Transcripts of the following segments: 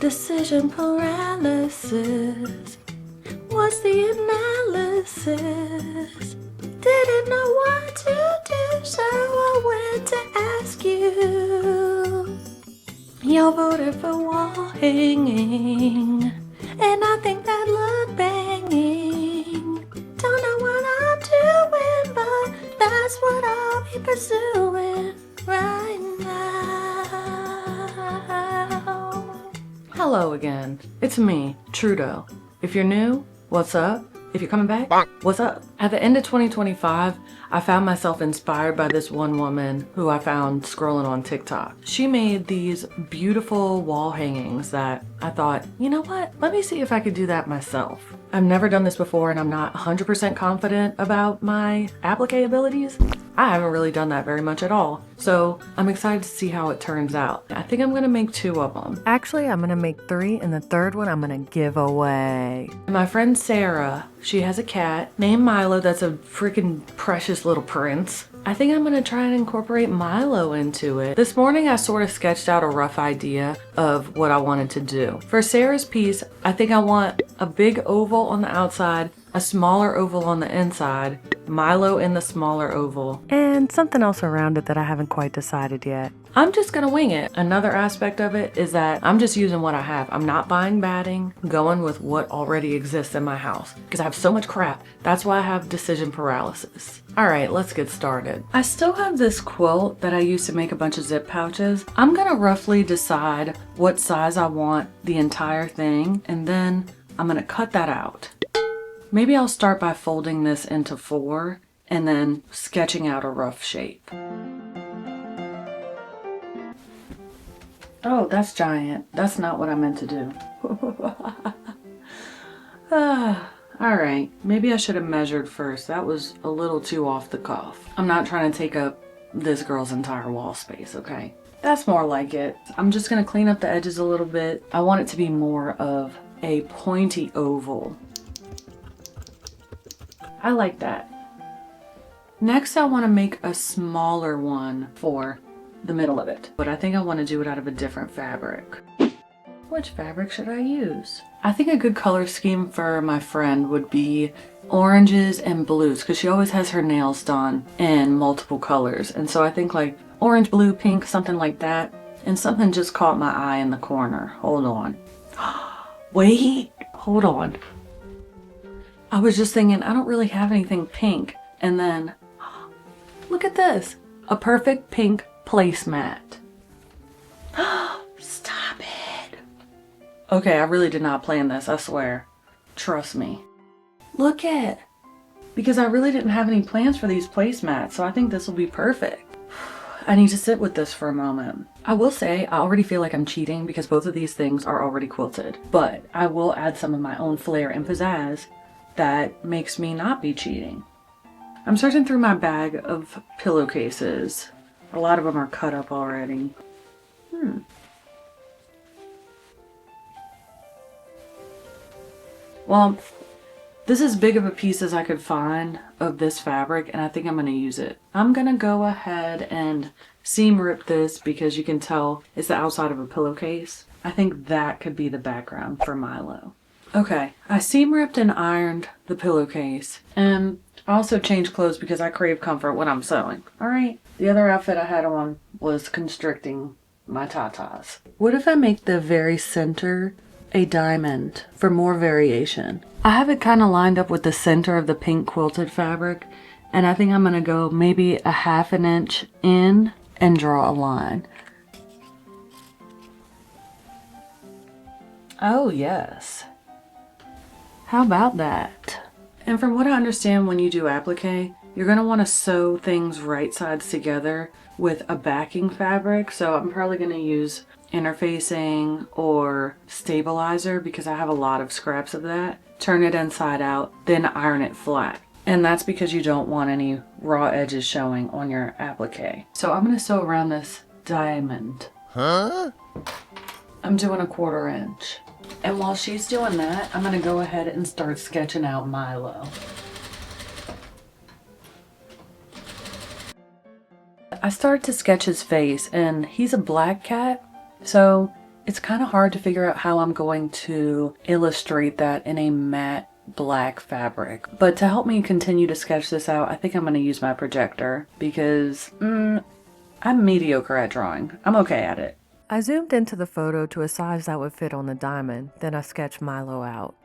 Decision paralysis. What's the analysis? Didn't know what to do, so I went to ask you. You voted for wall hanging, and I think that look banging. Don't know what I'm doing, but that's what I'll be pursuing right now. Hello again. It's me, Trudeaux. If you're new, what's up? If you're coming back, what's up? At the end of 2025, I found myself inspired by this one woman who I found scrolling on TikTok. She made these beautiful wall hangings that I thought, you know what? Let me see if I could do that myself. I've never done this before and I'm not 100% confident about my applique abilities. I haven't really done that very much at all. So I'm excited to see how it turns out. I think I'm gonna make 2 of them. Actually, I'm gonna make 3 and the third one I'm gonna give away. My friend Sarah, she has a cat named Milo that's a freaking precious little prince. I think I'm gonna try and incorporate Milo into it. This morning I sort of sketched out a rough idea of what I wanted to do. For Sarah's piece, I think I want a big oval on the outside, a smaller oval on the inside, Milo in the smaller oval, and something else around it that I haven't quite decided yet. I'm just gonna wing it. Another aspect of it is that I'm just using what I have. I'm not buying batting, going with what already exists in my house because I have so much crap. That's why I have decision paralysis. All right, let's get started. I still have this quilt that I used to make a bunch of zip pouches. I'm gonna roughly decide what size I want the entire thing, and then I'm gonna cut that out. Maybe I'll start by folding this into 4 and then sketching out a rough shape. Oh, that's giant. That's not what I meant to do. All right, maybe I should have measured first. That was a little too off the cuff. I'm not trying to take up this girl's entire wall space, okay? That's more like it. I'm just gonna clean up the edges a little bit. I want it to be more of a pointy oval. I like that. Next, I want to make a smaller one for the middle of it, but I think I want to do it out of a different fabric. Which fabric should I use? I think a good color scheme for my friend would be oranges and blues because she always has her nails done in multiple colors. And so I think like orange, blue, pink, something like that. And something just caught my eye in the corner. Hold on. Wait, hold on. I was just thinking, I don't really have anything pink. And then, look at this. A perfect pink placemat. Stop it. Okay, I really did not plan this, I swear. Trust me. Look at, because I really didn't have any plans for these placemats, so I think this will be perfect. I need to sit with this for a moment. I will say I already feel like I'm cheating because both of these things are already quilted, but I will add some of my own flair and pizzazz that makes me not be cheating. I'm searching through my bag of pillowcases. A lot of them are cut up already. Well, this is as big of a piece as I could find of this fabric, and I think I'm going to use it. I'm going to go ahead and seam rip this because you can tell it's the outside of a pillowcase. I think that could be the background for Milo. Okay, I seam ripped and ironed the pillowcase, and I also changed clothes because I crave comfort when I'm sewing. All right, the other outfit I had on was constricting my tatas. What if I make the very center a diamond for more variation? I have it kind of lined up with the center of the pink quilted fabric, and I think I'm gonna go maybe a 1/2 inch in and draw a line. Oh yes. How about that? And from what I understand, when you do applique, you're going to want to sew things right sides together with a backing fabric. So I'm probably going to use interfacing or stabilizer because I have a lot of scraps of that. Turn it inside out, then iron it flat. And that's because you don't want any raw edges showing on your applique. So I'm going to sew around this diamond. Huh? I'm doing a 1/4 inch. And while she's doing that, I'm going to go ahead and start sketching out Milo. I started to sketch his face, and he's a black cat, so it's kind of hard to figure out how I'm going to illustrate that in a matte black fabric. But to help me continue to sketch this out, I think I'm going to use my projector because I'm mediocre at drawing. I'm okay at it. I zoomed into the photo to a size that would fit on the diamond, then I sketched Milo out.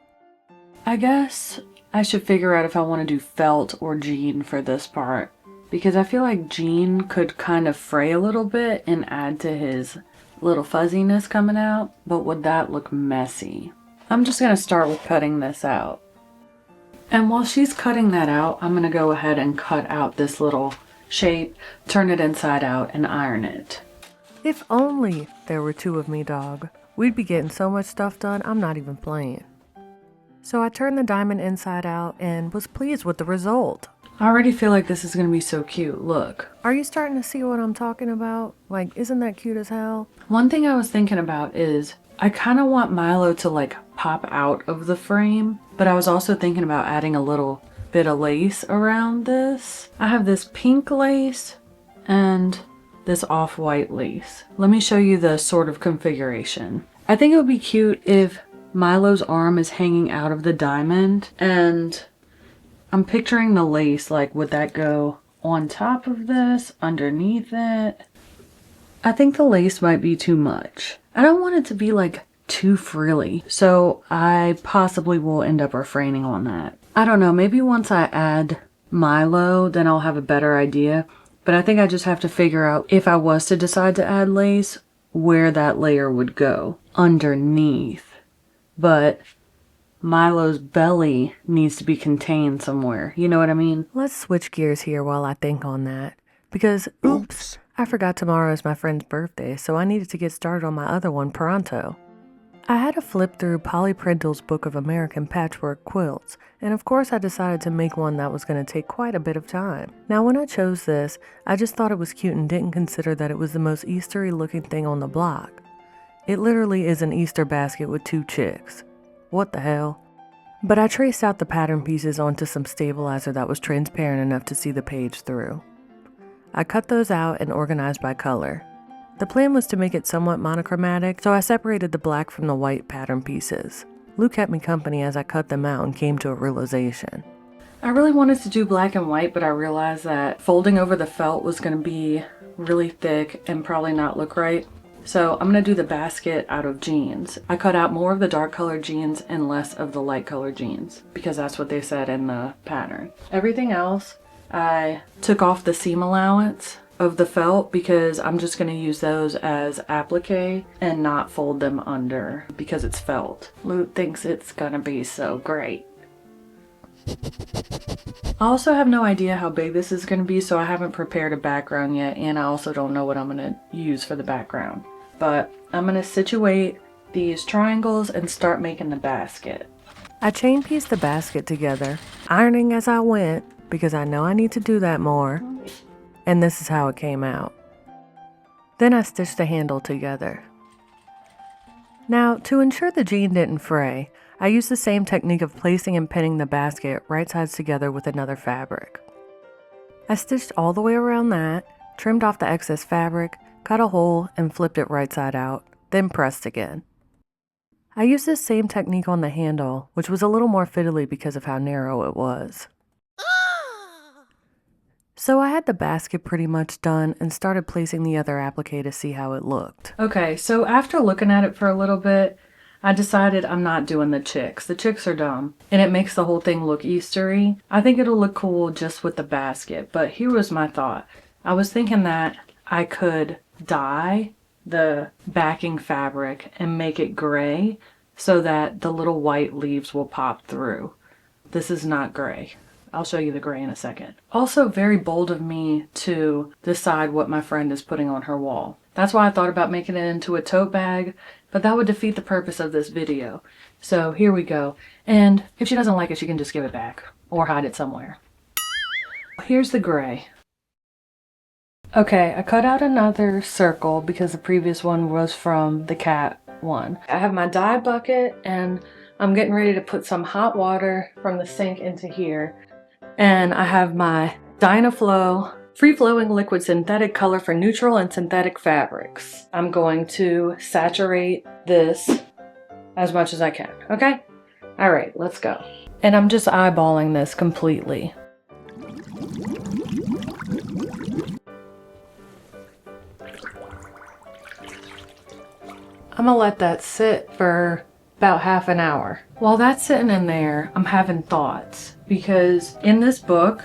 I guess I should figure out if I want to do felt or jean for this part, because I feel like jean could kind of fray a little bit and add to his little fuzziness coming out, but would that look messy? I'm just going to start with cutting this out. And while she's cutting that out, I'm going to go ahead and cut out this little shape, turn it inside out, and iron it. If only there were two of me, dog. We'd be getting so much stuff done, I'm not even playing. So I turned the diamond inside out and was pleased with the result. I already feel like this is going to be so cute. Look. Are you starting to see what I'm talking about? Like, isn't that cute as hell? One thing I was thinking about is I kind of want Milo to like pop out of the frame, but I was also thinking about adding a little bit of lace around this. I have this pink lace and this off-white lace. Let me show you the sort of configuration. I think it would be cute if Milo's arm is hanging out of the diamond, and I'm picturing the lace, like would that go on top of this, underneath it? I think the lace might be too much. I don't want it to be like too frilly, so I possibly will end up refraining on that. I don't know, maybe once I add Milo, then I'll have a better idea. But I think I just have to figure out, if I was to decide to add lace, where that layer would go underneath. But Milo's belly needs to be contained somewhere. You know what I mean? Let's switch gears here while I think on that. Because, oops, I forgot tomorrow is my friend's birthday, so I needed to get started on my other one pronto. I had to flip through Polly Prindle's book of American patchwork quilts, and of course I decided to make one that was going to take quite a bit of time. Now when I chose this, I just thought it was cute and didn't consider that it was the most Eastery looking thing on the block. It literally is an Easter basket with two chicks. What the hell? But I traced out the pattern pieces onto some stabilizer that was transparent enough to see the page through. I cut those out and organized by color. The plan was to make it somewhat monochromatic, so I separated the black from the white pattern pieces. Lou kept me company as I cut them out and came to a realization. I really wanted to do black and white, but I realized that folding over the felt was going to be really thick and probably not look right. So I'm going to do the basket out of jeans. I cut out more of the dark colored jeans and less of the light colored jeans because that's what they said in the pattern. Everything else, I took off the seam allowance of the felt because I'm just going to use those as applique and not fold them under because it's felt. Lou thinks it's going to be so great. I also have no idea how big this is going to be, so I haven't prepared a background yet, and I also don't know what I'm going to use for the background. But I'm going to situate these triangles and start making the basket. I chain pieced the basket together, ironing as I went because I know I need to do that more. And this is how it came out. Then I stitched the handle together. Now, to ensure the jean didn't fray, I used the same technique of placing and pinning the basket right sides together with another fabric. I stitched all the way around that, trimmed off the excess fabric, cut a hole, and flipped it right side out, then pressed again. I used this same technique on the handle, which was a little more fiddly because of how narrow it was. So I had the basket pretty much done and started placing the other applique to see how it looked. Okay, so after looking at it for a little bit, I decided I'm not doing the chicks. The chicks are dumb, and it makes the whole thing look Eastery. I think it'll look cool just with the basket, but here was my thought. I was thinking that I could dye the backing fabric and make it gray so that the little white leaves will pop through. This is not gray. I'll show you the gray in a second. Also very bold of me to decide what my friend is putting on her wall. That's why I thought about making it into a tote bag, but that would defeat the purpose of this video. So here we go. And if she doesn't like it, she can just give it back or hide it somewhere. Here's the gray. Okay, I cut out another circle because the previous one was from the cat one. I have my dye bucket and I'm getting ready to put some hot water from the sink into here. And I have my Dynaflow Free-flowing liquid synthetic color for neutral and synthetic fabrics. I'm going to saturate this as much as I can, okay? All right, let's go. And I'm just eyeballing this completely. I'm gonna let that sit for about half an hour. While that's sitting in there, I'm having thoughts because in this book,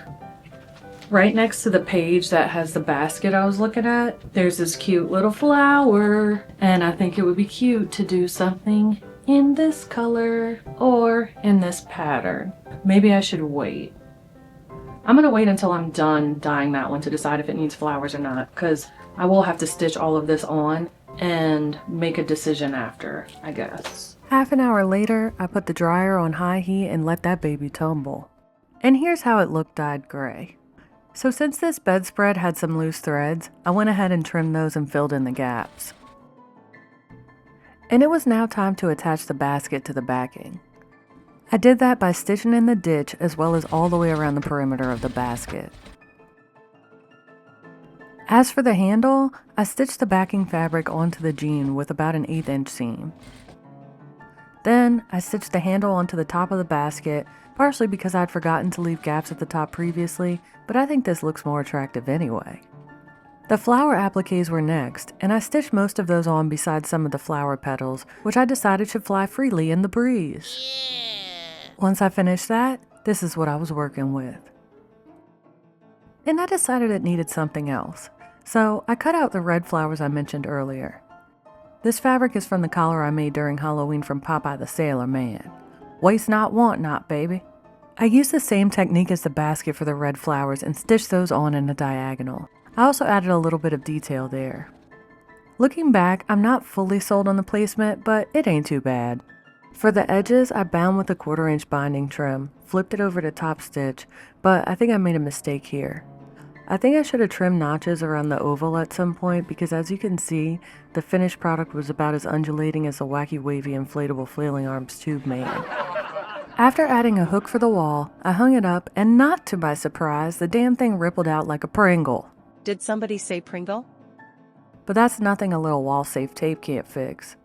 right next to the page that has the basket I was looking at, there's this cute little flower, and I think it would be cute to do something in this color or in this pattern. Maybe I should wait. I'm gonna wait until I'm done dyeing that one to decide if it needs flowers or not, because I will have to stitch all of this on and make a decision after, I guess. Half an hour later, I put the dryer on high heat and let that baby tumble. And here's how it looked dyed gray. So since this bedspread had some loose threads, I went ahead and trimmed those and filled in the gaps. And it was now time to attach the basket to the backing. I did that by stitching in the ditch as well as all the way around the perimeter of the basket. As for the handle, I stitched the backing fabric onto the jean with about an 1/8 inch seam. Then I stitched the handle onto the top of the basket, partially because I'd forgotten to leave gaps at the top previously, but I think this looks more attractive anyway. The flower appliques were next, and I stitched most of those on besides some of the flower petals, which I decided should fly freely in the breeze. Once I finished that, this is what I was working with. And I decided it needed something else, so I cut out the red flowers I mentioned earlier. This fabric is from the collar I made during Halloween from Popeye the Sailor Man. Waste not, want not, baby. I used the same technique as the basket for the red flowers and stitched those on in a diagonal. I also added a little bit of detail there. Looking back, I'm not fully sold on the placement, but it ain't too bad. For the edges, I bound with a 1/4 inch binding trim, flipped it over to top stitch, but I think I made a mistake here. I think I should have trimmed notches around the oval at some point because as you can see, the finished product was about as undulating as a wacky wavy inflatable flailing arms tube man. After adding a hook for the wall, I hung it up and not to my surprise, the damn thing rippled out like a Pringle. Did somebody say Pringle? But that's nothing a little wall-safe tape can't fix.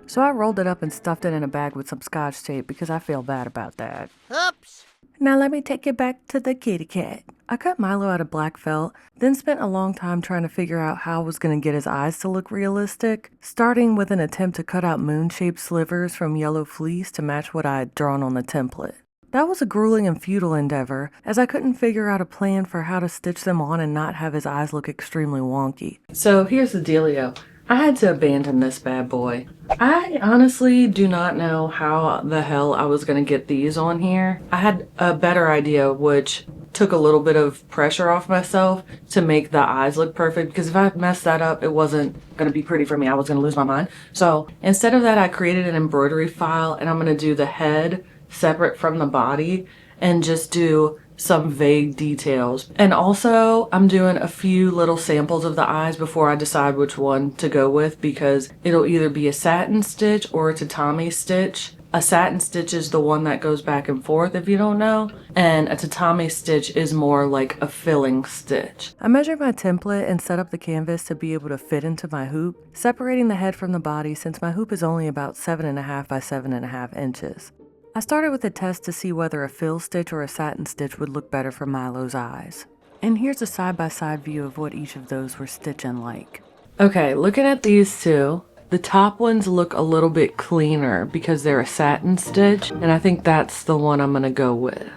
So I rolled it up and stuffed it in a bag with some scotch tape because I feel bad about that. Oops! Now let me take you back to the kitty cat. I cut Milo out of black felt, then spent a long time trying to figure out how I was going to get his eyes to look realistic, starting with an attempt to cut out moon-shaped slivers from yellow fleece to match what I had drawn on the template. That was a grueling and futile endeavor, as I couldn't figure out a plan for how to stitch them on and not have his eyes look extremely wonky. So here's the dealio. I had to abandon this bad boy. I honestly do not know how the hell I was going to get these on here. I had a better idea, which took a little bit of pressure off myself to make the eyes look perfect, because if I messed that up, it wasn't going to be pretty for me. I was going to lose my mind. So instead of that, I created an embroidery file, and I'm going to do the head separate from the body and just do some vague details. And also I'm doing a few little samples of the eyes before I decide which one to go with, because it'll either be a satin stitch or a tatami stitch. A satin stitch is the one that goes back and forth, if you don't know, and a tatami stitch is more like a filling stitch. I measured my template and set up the canvas to be able to fit into my hoop, separating the head from the body since my hoop is only about 7.5 by 7.5 inches. I started with a test to see whether a fill stitch or a satin stitch would look better for Milo's eyes. And here's a side-by-side view of what each of those were stitching like. Okay, looking at these two, the top ones look a little bit cleaner because they're a satin stitch, and I think that's the one I'm gonna go with.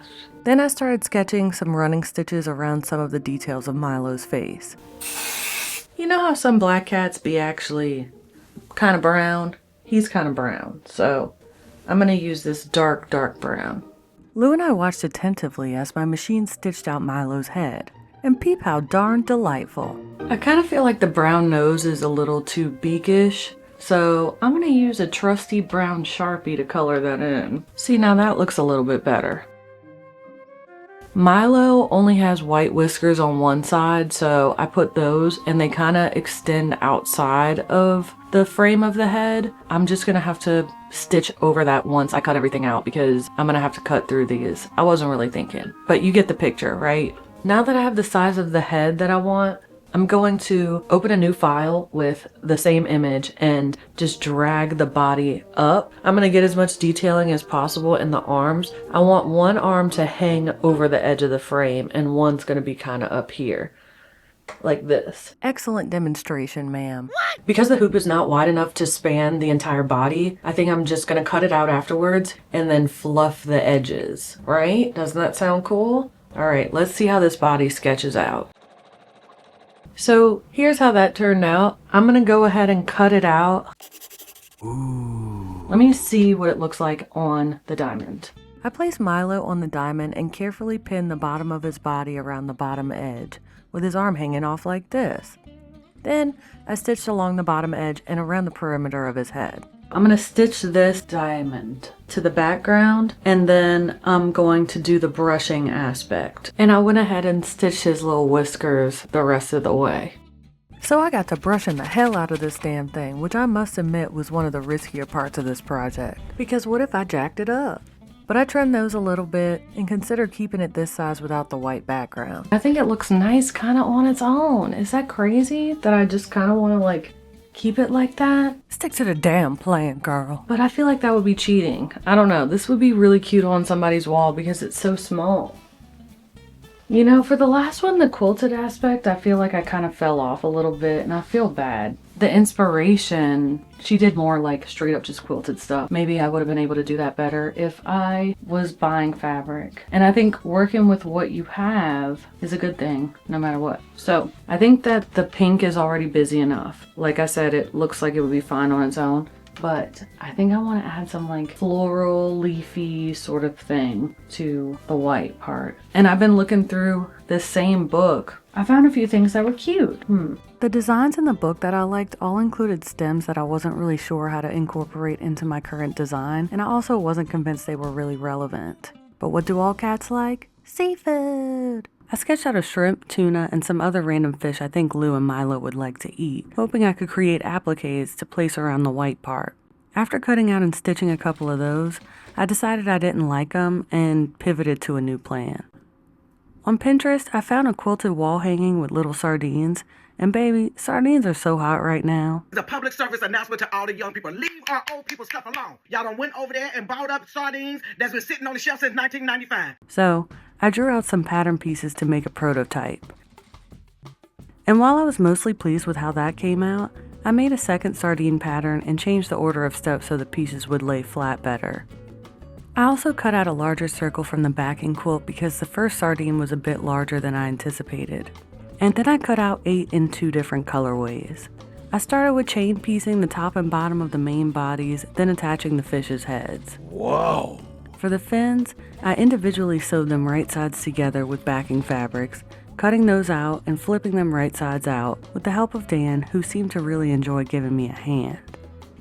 Then I started sketching some running stitches around some of the details of Milo's face. You know how some black cats be actually kind of brown? He's kind of brown, so I'm going to use this dark brown. Lou and I watched attentively as my machine stitched out Milo's head, and peep how darn delightful. I kind of feel like the brown nose is a little too beakish, so I'm going to use a trusty brown Sharpie to color that in. See, now that looks a little bit better. Milo only has white whiskers on one side, so I put those and they kind of extend outside of the frame of the head. I'm just gonna have to stitch over that once I cut everything out because I'm gonna have to cut through these. I wasn't really thinking, but you get the picture, right? Now that I have the size of the head that I want, I'm going to open a new file with the same image and just drag the body up. I'm going to get as much detailing as possible in the arms. I want one arm to hang over the edge of the frame and one's going to be kind of up here, like this. Excellent demonstration, ma'am. What? Because the hoop is not wide enough to span the entire body, I think I'm just going to cut it out afterwards and then fluff the edges, right? Doesn't that sound cool? All right, let's see how this body sketches out. So here's how that turned out. I'm gonna go ahead and cut it out. Ooh. Let me see what it looks like on the diamond. I placed Milo on the diamond and carefully pinned the bottom of his body around the bottom edge, with his arm hanging off like this. Then I stitched along the bottom edge and around the perimeter of his head. I'm gonna stitch this diamond to the background and then I'm going to do the brushing aspect. And I went ahead and stitched his little whiskers the rest of the way. So I got to brushing the hell out of this damn thing, which I must admit was one of the riskier parts of this project. Because what if I jacked it up? But I trimmed those a little bit and considered keeping it this size without the white background. I think it looks nice kind of on its own. Is that crazy that I just kind of want to like keep it like that? Stick to the damn plan, girl. But I feel like that would be cheating. I don't know. This would be really cute on somebody's wall because it's so small. You know, for the last one, the quilted aspect, I feel like I kind of fell off a little bit and I feel bad. The inspiration, she did more like straight up just quilted stuff. Maybe I would have been able to do that better if I was buying fabric. And I think working with what you have is a good thing, no matter what. So I think that the pink is already busy enough. Like I said, it looks like it would be fine on its own. But I think I want to add some like floral, leafy sort of thing to the white part. And I've been looking through this same book. I found a few things that were cute. The designs in the book that I liked all included stems that I wasn't really sure how to incorporate into my current design. And I also wasn't convinced they were really relevant. But what do all cats like? Seafood! I sketched out a shrimp, tuna, and some other random fish I think Lou and Milo would like to eat, hoping I could create appliques to place around the white part. After cutting out and stitching a couple of those, I decided I didn't like them and pivoted to a new plan. On Pinterest, I found a quilted wall hanging with little sardines, and baby, sardines are so hot right now. The public service announcement to all the young people. Leave our old people stuff alone. Y'all done went over there and bought up sardines that's been sitting on the shelf since 1995. So, I drew out some pattern pieces to make a prototype. And while I was mostly pleased with how that came out, I made a second sardine pattern and changed the order of steps so the pieces would lay flat better. I also cut out a larger circle from the backing quilt because the first sardine was a bit larger than I anticipated. And then I cut out 8 in 2 different colorways. I started with chain piecing the top and bottom of the main bodies, then attaching the fish's heads. Whoa! For the fins, I individually sewed them right sides together with backing fabrics, cutting those out and flipping them right sides out with the help of Dan, who seemed to really enjoy giving me a hand.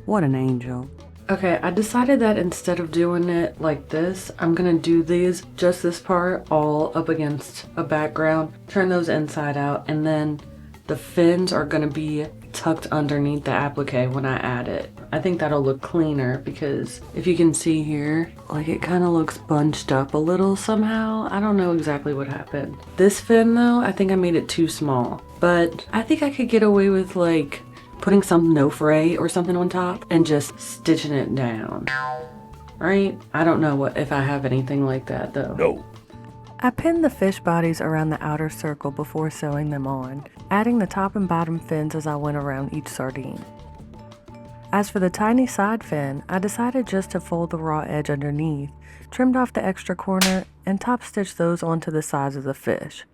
What an angel. Okay, I decided that instead of doing it like this, I'm gonna do these, just this part, all up against a background, turn those inside out, and then the fins are gonna be tucked underneath the applique when I add it. I think that'll look cleaner because if you can see here, like it kind of looks bunched up a little somehow. I don't know exactly what happened. This fin though, I think I made it too small, but I think I could get away with like putting some no fray or something on top and just stitching it down, right? I don't know if I have anything like that though. No. I pinned the fish bodies around the outer circle before sewing them on, adding the top and bottom fins as I went around each sardine. As for the tiny side fin, I decided just to fold the raw edge underneath, trimmed off the extra corner, and top stitched those onto the sides of the fish.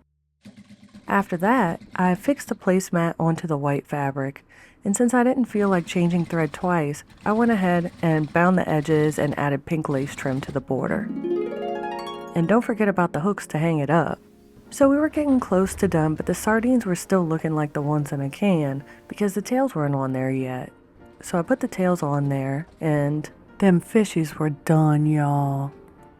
After that, I affixed the placemat onto the white fabric, and since I didn't feel like changing thread twice, I went ahead and bound the edges and added pink lace trim to the border. And don't forget about the hooks to hang it up. So we were getting close to done, but the sardines were still looking like the ones in a can because the tails weren't on there yet. So I put the tails on there and them fishies were done, y'all.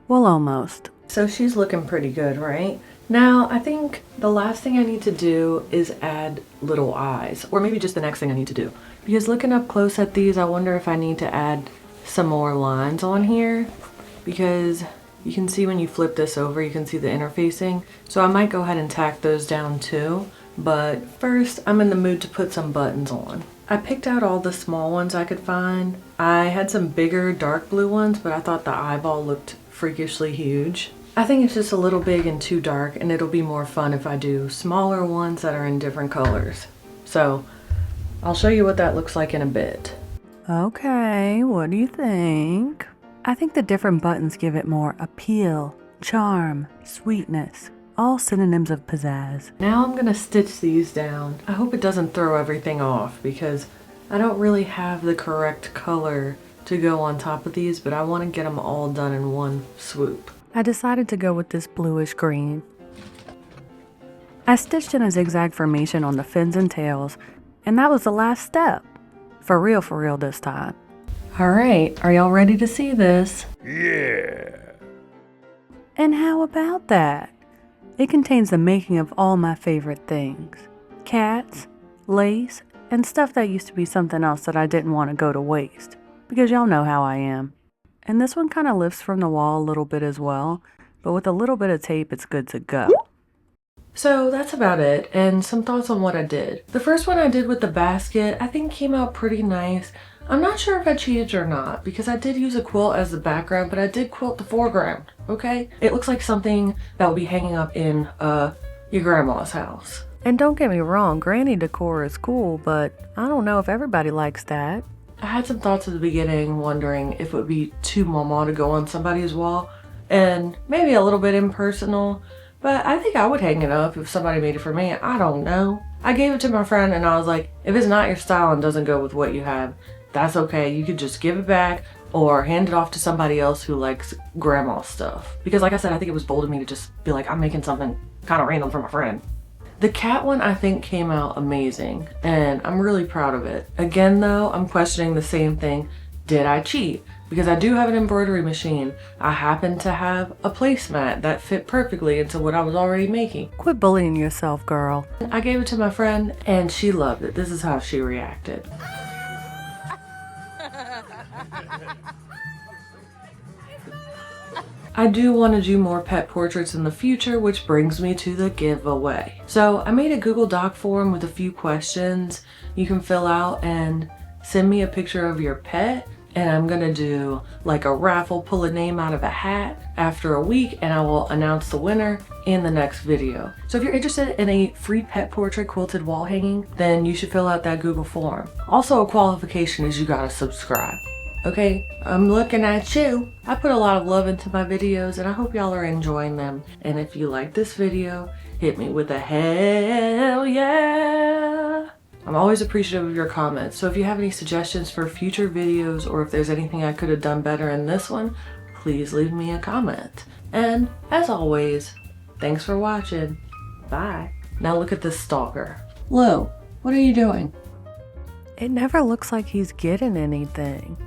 Well, almost. So she's looking pretty good, right? Now, I think the last thing I need to do is add little eyes, or maybe just the next thing I need to do. Because looking up close at these, I wonder if I need to add some more lines on here because You can see when you flip this over, you can see the interfacing. So I might go ahead and tack those down too. But first, I'm in the mood to put some buttons on. I picked out all the small ones I could find. I had some bigger dark blue ones, but I thought the eyeball looked freakishly huge. I think it's just a little big and too dark, and it'll be more fun if I do smaller ones that are in different colors. So I'll show you what that looks like in a bit. Okay, what do you think? I think the different buttons give it more appeal, charm, sweetness, all synonyms of pizzazz. Now I'm gonna stitch these down. I hope it doesn't throw everything off because I don't really have the correct color to go on top of these, but I want to get them all done in one swoop. I decided to go with this bluish green. I stitched in a zigzag formation on the fins and tails, and that was the last step. For real this time. All right, are y'all ready to see this? Yeah. And how about that? It contains the making of all my favorite things. Cats, lace, and stuff that used to be something else that I didn't want to go to waste. Because y'all know how I am. And this one kind of lifts from the wall a little bit as well, but with a little bit of tape, it's good to go. So that's about it, and some thoughts on what I did. The first one I did with the basket, I think came out pretty nice. I'm not sure if I cheated or not, because I did use a quilt as the background, but I did quilt the foreground, okay? It looks like something that will be hanging up in your grandma's house. And don't get me wrong, granny decor is cool, but I don't know if everybody likes that. I had some thoughts at the beginning, wondering if it would be too mama to go on somebody's wall, and maybe a little bit impersonal, but I think I would hang it up if somebody made it for me. I don't know. I gave it to my friend and I was like, if it's not your style and doesn't go with what you have, that's okay. You could just give it back or hand it off to somebody else who likes grandma stuff. Because like I said, I think it was bold of me to just be like, I'm making something kind of random for my friend. The cat one I think came out amazing and I'm really proud of it. Again though, I'm questioning the same thing. Did I cheat? Because I do have an embroidery machine. I happen to have a placemat that fit perfectly into what I was already making. Quit bullying yourself, girl. I gave it to my friend and she loved it. This is how she reacted. I do want to do more pet portraits in the future, which brings me to the giveaway. So I made a Google Doc form with a few questions you can fill out and send me a picture of your pet. And I'm gonna do like a raffle, pull a name out of a hat after a week, and I will announce the winner in the next video. So if you're interested in a free pet portrait quilted wall hanging, then you should fill out that Google form. Also, a qualification is you gotta subscribe. Okay, I'm looking at you. I put a lot of love into my videos and I hope y'all are enjoying them. And if you like this video, hit me with a hell yeah. I'm always appreciative of your comments, so if you have any suggestions for future videos or if there's anything I could have done better in this one, please leave me a comment. And as always, thanks for watching. Bye. Now look at this stalker. Lou, what are you doing? It never looks like he's getting anything.